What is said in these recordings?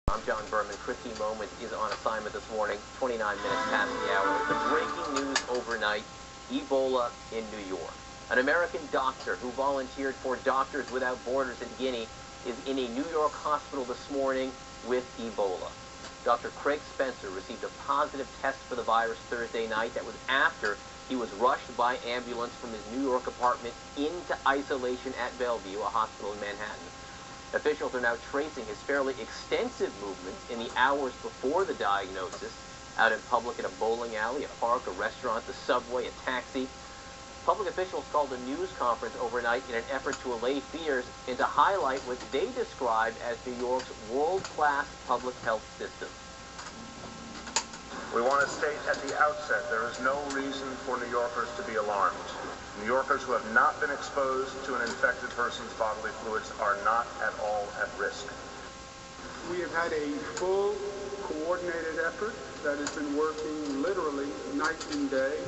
I'm John Berman. Christy Moment is on assignment this morning, 29 minutes past the hour. The breaking news overnight, Ebola in New York. An American doctor who volunteered for Doctors Without Borders in Guinea is in a New York hospital this morning with Ebola. Dr. Craig Spencer received a positive test for the virus Thursday night. That was after he was rushed by ambulance from his New York apartment into isolation at BELVIEW, a hospital in Manhattan. Officials are now tracing his fairly extensive movements in the hours before the diagnosis, out in public at a bowling alley, a park, a restaurant, the subway, a taxi. Public officials called a news conference overnight in an effort to allay fears and to highlight what they described as New York's world-class public health system. We want to state at the outset there is no reason for New Yorkers to be alarmed. New Yorkers who have not been exposed to an infected person's bodily fluids are not at all at risk. We have had a full, coordinated effort that has been working literally night and day,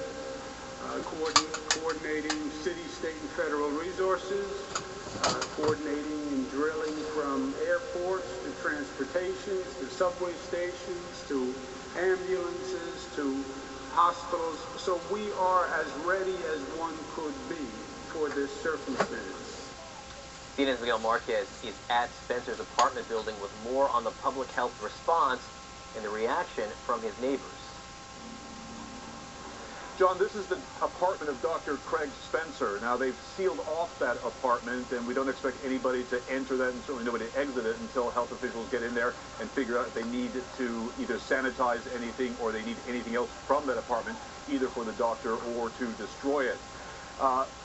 coordinating city, state, and federal resources, coordinating and drilling from airports to transportations to subway stations to ambulances to hospitals. So we are as ready as one could be for this circumstance. CNN's Miguel Marquez is at Spencer's apartment building with more on the public health response and the reaction from his neighbors. John, this is the apartment of Dr. Craig Spencer. Now, they've sealed off that apartment, and we don't expect anybody to enter that and certainly nobody to exit it until health officials get in there and figure out if they need to either sanitize anything or they need anything else from that apartment, either for the doctor or to destroy it.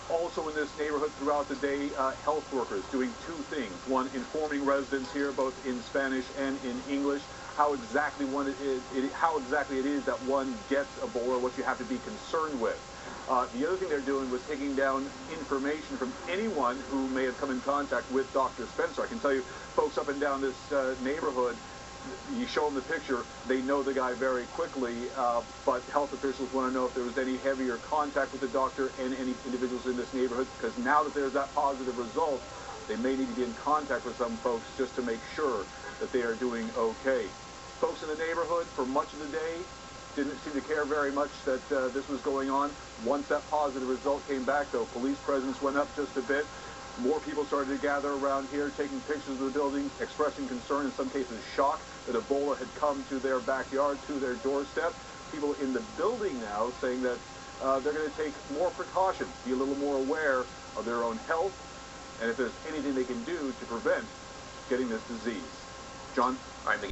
Also in this neighborhood throughout the day, health workers doing two things. One, informing residents here, both in Spanish and in English, how exactly it is that one gets Ebola, what you have to be concerned with. The other thing they're doing was taking down information from anyone who may have come in contact with Dr. Spencer. I can tell you, folks up and down this neighborhood, you show them the picture, they know the guy very quickly, but health officials want to know if there was any heavier contact with the doctor and any individuals in this neighborhood, because now that there's that positive result, they may need to be in contact with some folks just to make sure that they are doing okay. Folks in the neighborhood, for much of the day, didn't seem to care very much that this was going on. Once that positive result came back, though, police presence went up just a bit. More people started to gather around here, taking pictures of the building, expressing concern, in some cases shock, that Ebola had come to their backyard, to their doorstep. People in the building now saying that they're going to take more precautions, be a little more aware of their own health, and if there's anything they can do to prevent getting this disease. John? All right, Miguel.